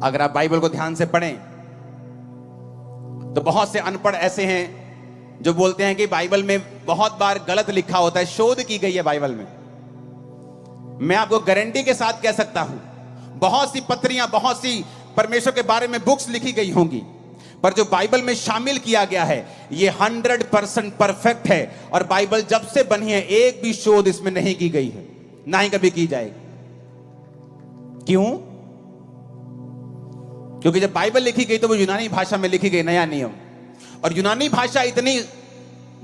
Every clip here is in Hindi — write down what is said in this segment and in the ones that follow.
अगर आप बाइबल को ध्यान से पढ़ें तो बहुत से अनपढ़ ऐसे हैं जो बोलते हैं कि बाइबल में बहुत बार गलत लिखा होता है, शोध की गई है बाइबल में। मैं आपको गारंटी के साथ कह सकता हूं, बहुत सी पत्रियां, बहुत सी परमेश्वर के बारे में बुक्स लिखी गई होंगी, पर जो बाइबल में शामिल किया गया है ये 100% परफेक्ट है। और बाइबल जब से बनी है एक भी शोध इसमें नहीं की गई है, ना ही कभी की जाएगी। क्यों? क्योंकि जब बाइबल लिखी गई तो वो यूनानी भाषा में लिखी गई, नया नियम। और यूनानी भाषा इतनी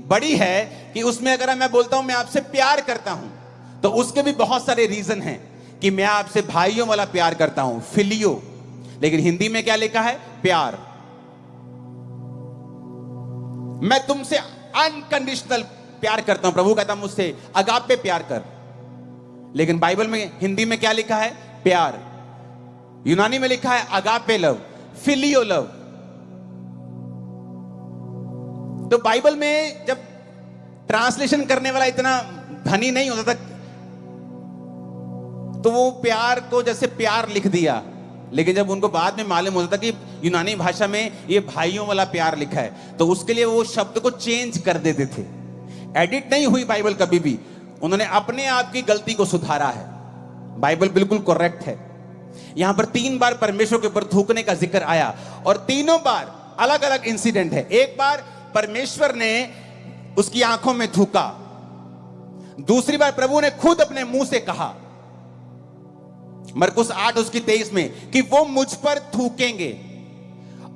बड़ी है कि उसमें अगर मैं बोलता हूं मैं आपसे प्यार करता हूं, तो उसके भी बहुत सारे रीजन हैं कि मैं आपसे भाइयों वाला प्यार करता हूं, फिलियो। लेकिन हिंदी में क्या लिखा है? प्यार। मैं तुमसे अनकंडीशनल प्यार करता हूं, प्रभु कहता मुझसे अगापे प्यार कर। लेकिन बाइबल में हिंदी में क्या लिखा है? प्यार। यूनानी में लिखा है अगापे लव, फिलियो लव। तो बाइबल में जब ट्रांसलेशन करने वाला इतना धनी नहीं होता था, तो वो प्यार को जैसे प्यार लिख दिया। लेकिन जब उनको बाद में मालूम होता था कि यूनानी भाषा में ये भाइयों वाला प्यार लिखा है, तो उसके लिए वो शब्द को चेंज कर देते थे। एडिट नहीं हुई बाइबल कभी भी, उन्होंने अपने आप की गलती को सुधारा है। बाइबल बिल्कुल करेक्ट है। यहां पर 3 बार परमेश्वर के ऊपर थूकने का जिक्र आया, और तीनों बार अलग अलग इंसिडेंट है। एक बार परमेश्वर ने उसकी आंखों में थूका, दूसरी बार प्रभु ने खुद अपने मुंह से कहा मरकुस 8 उसकी 23 में कि वो मुझ पर थूकेंगे,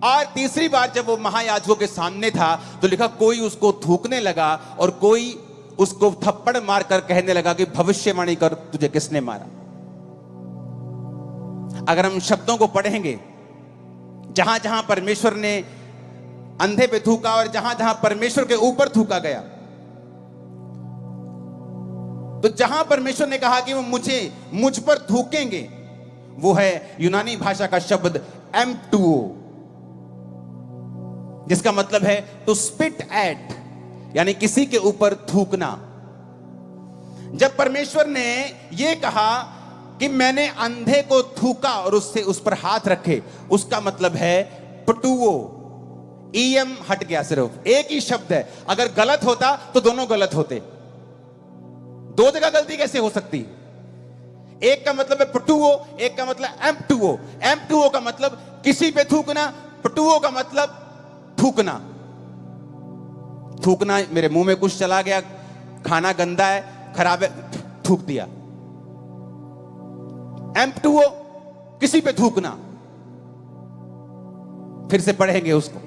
और तीसरी बार जब वो महायाजकों के सामने था तो लिखा कोई उसको थूकने लगा और कोई उसको थप्पड़ मारकर कहने लगा कि भविष्यवाणी कर, तुझे किसने मारा। अगर हम शब्दों को पढ़ेंगे, जहां जहां परमेश्वर ने अंधे पे थूका और जहां जहां परमेश्वर के ऊपर थूका गया, तो जहां परमेश्वर ने कहा कि वो मुझ पर थूकेंगे, वो है यूनानी भाषा का शब्द एम्प्टुओ, जिसका मतलब है टू स्पिट एट, यानी किसी के ऊपर थूकना। जब परमेश्वर ने यह कहा कि मैंने अंधे को थूका और उससे उस पर हाथ रखे, उसका मतलब है पटुओ। ईएम हट गया, सिर्फ एक ही शब्द है। अगर गलत होता तो दोनों गलत होते। 2 जगह गलती कैसे हो सकती? एक का मतलब है पटुओ, एक का मतलब एम्प्टुओ। एम्प्टुओ का मतलब किसी पे थूकना, पटुओ का मतलब थूकना। थूकना, मेरे मुंह में कुछ चला गया, खाना गंदा है, खराब है, थूक दिया। एम्प्टुओ किसी पे थूकना। फिर से पढ़ेंगे उसको।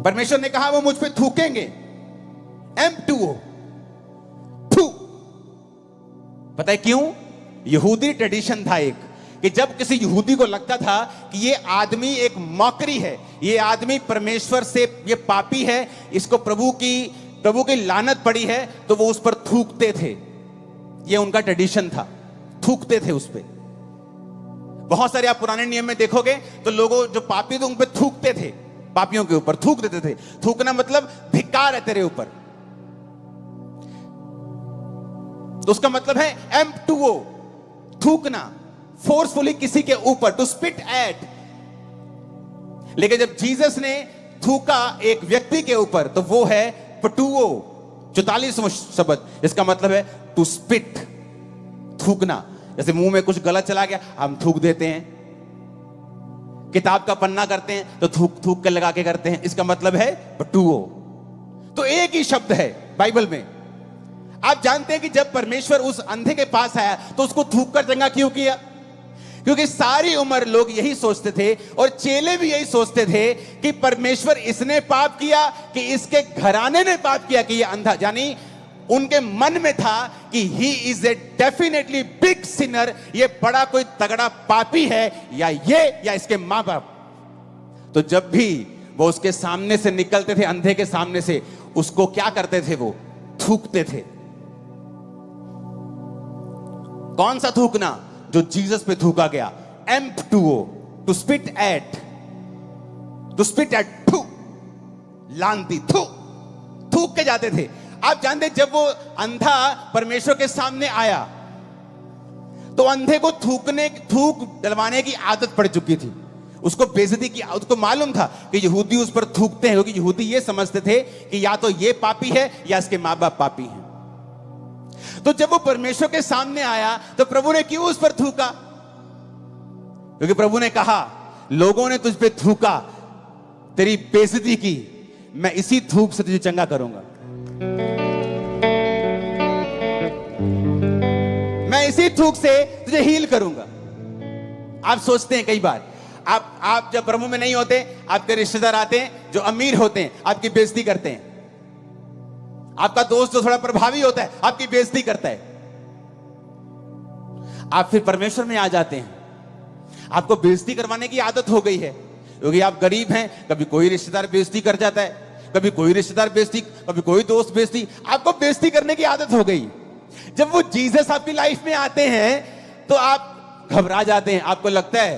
परमेश्वर ने कहा वो मुझ पे थूकेंगे, एम्प्टुओ, थू। पता है क्यों? यहूदी ट्रेडिशन था एक, कि जब किसी यहूदी को लगता था कि ये आदमी एक मॉकरी है, ये आदमी परमेश्वर से, ये पापी है, इसको प्रभु की लानत पड़ी है, तो वो उस पर थूकते थे। ये उनका ट्रेडिशन था, थूकते थे उस पे। बहुत सारे आप पुराने नियम में देखोगे तो लोगों जो पापी थे उन पे थूकते थे, पापियों के ऊपर थूक देते थे। थूकना मतलब धिक्कार है तेरे ऊपर, तो उसका मतलब है एम्प्टुओ, थूकना, फोर्सफुली किसी के ऊपर, टू स्पिट एट। लेकिन जब जीसस ने थूका एक व्यक्ति के ऊपर, तो वो है पटुओ, 44वां शब्द, इसका मतलब है टू स्पिट, थूकना। जैसे मुंह में कुछ गलत चला गया, हम थूक देते हैं। किताब का पन्ना करते हैं तो थूक थूक के लगा के करते हैं, इसका मतलब है पटुओ। तो एक ही शब्द है बाइबल में। आप जानते हैं कि जब परमेश्वर उस अंधे के पास आया तो उसको थूक कर चंगा क्यों किया? क्योंकि सारी उम्र लोग यही सोचते थे, और चेले भी यही सोचते थे कि परमेश्वर इसने पाप किया कि इसके घराने ने पाप किया कि ये अंधा, यानी उनके मन में था कि he is a definitely big Sinner, ये बड़ा कोई तगड़ा पापी है, या ये या इसके मां बाप। तो जब भी वो उसके सामने से निकलते थे, अंधे के सामने से, उसको क्या करते थे? वो थूकते थे। कौन सा थूकना? जो जीसस पे थूका गया, एम्प्टुओ, to spit at, to spit at, थू, लानती, थू, थूक के जाते थे। आप जानते जब वो अंधा परमेश्वर के सामने आया तो अंधे को थूक डलवाने की आदत पड़ चुकी थी, उसको बेइज्जती की, उसको मालूम था कि यहूदी उस पर थूकते हैं, क्योंकि यहूदी ये समझते थे कि या तो ये पापी है या इसके माँ बाप पापी हैं। तो जब वो परमेश्वर के सामने आया तो प्रभु ने क्यों उस पर थूका? क्योंकि प्रभु ने कहा लोगों ने तुझ पे थूका, तेरी बेइज्जती की, मैं इसी थूक से तुझे चंगा करूंगा, मैं इसी थूक से तुझे हील करूंगा। आप सोचते हैं कई बार आप जब प्रभु में नहीं होते, आपके रिश्तेदार आते हैं जो अमीर होते हैं, आपकी बेइज्जती करते हैं। आपका दोस्त जो थोड़ा प्रभावी होता है आपकी बेइज्जती करता है। आप फिर परमेश्वर में आ जाते हैं, आपको बेइज्जती करवाने की आदत हो गई है, क्योंकि आप गरीब हैं। कभी कोई रिश्तेदार बेइज्जती कर जाता है, कभी कोई रिश्तेदार बेइज्जती, कभी कोई दोस्त बेइज्जती, आपको बेइज्जती करने की आदत हो गई। जब वो जीसस आपकी लाइफ में आते हैं तो आप घबरा जाते हैं, आपको लगता है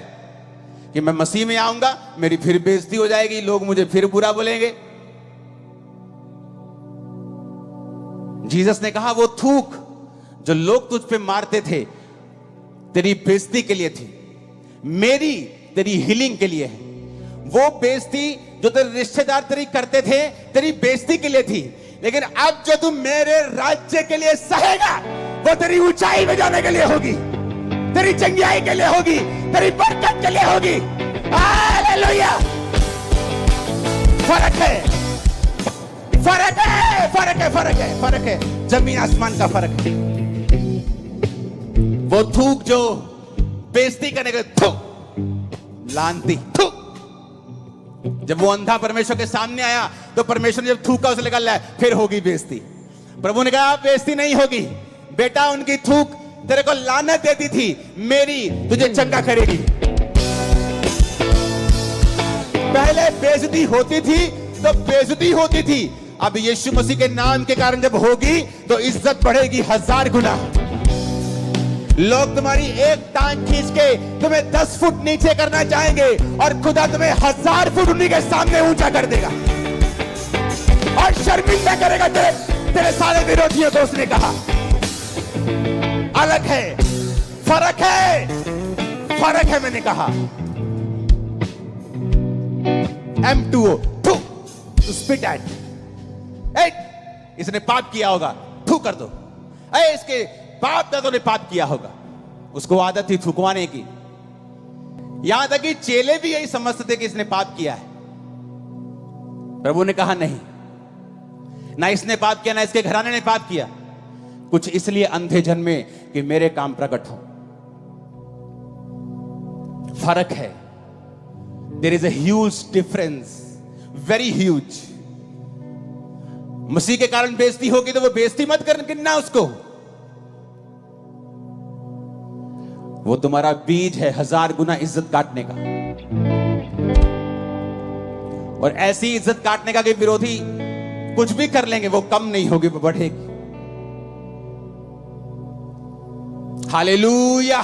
कि मैं मसीह में आऊंगा, मेरी फिर बेइज्जती हो जाएगी, लोग मुझे फिर बुरा बोलेंगे। जीसस ने कहा वो थूक जो लोग तुझ पे मारते थे तेरी बेइज्जती के लिए थी, मेरी तेरी हीलिंग के लिए है। वो बेइज्जती जो तेरे रिश्तेदार तेरी करते थे तेरी बेइज्जती के लिए थी, लेकिन अब जो तू मेरे राज्य के लिए सहेगा वो तेरी ऊंचाई में जाने के लिए होगी, तेरी चंगियाई के लिए होगी, तेरी बरकत के लिए होगी। हालेलुया। फर्क है, फर्क है, फर्क है, फर्क है, फर्क है, जमीन आसमान का फर्क है। वो थूक जो बेइज्जती करने के, थूक लानती, थूक। जब वो अंधा परमेश्वर के सामने आया तो परमेश्वर ने जब थूका उसे लगा ले फिर होगी बेइज्जती। प्रभु ने कहा बेइज्जती नहीं होगी बेटा, उनकी थूक तेरे को लानत देती थी, मेरी तुझे चंगा करेगी। पहले बेइज्जती होती थी तो बेइज्जती होती थी, अब यीशु मसीह के नाम के कारण जब होगी तो इज्जत बढ़ेगी 1000 गुना। लोग तुम्हारी एक टांग खींच के तुम्हें 10 फुट नीचे करना चाहेंगे और खुदा तुम्हें 1000 फुट उन्हीं के सामने ऊंचा कर देगा और शर्मिंदा करेगा तेरे सारे विरोधियों को। उसने कहा अलग है, फर्क है, फर्क है। मैंने कहा M2O, थू, स्पिट एट, इसने पाप किया होगा, थू कर दो। इसके बाप दादों ने पाप किया होगा, उसको आदत थी थूकवाने की। यहां तक कि चेले भी यही समझते थे कि इसने पाप किया है। प्रभु ने कहा नहीं, ना इसने पाप किया ना इसके घराने ने पाप किया, कुछ इसलिए अंधे जन्मे कि मेरे काम प्रकट हो। फर्क है, there is a huge difference, very huge. मसीह के कारण बेइज्जती होगी तो वो बेइज्जती मत करना उसको, वो तुम्हारा बीज है 1000 गुना इज्जत काटने का, और ऐसी इज्जत काटने का कि विरोधी कुछ भी कर लेंगे वो कम नहीं होगी, वो बढ़ेगी। हालेलुया।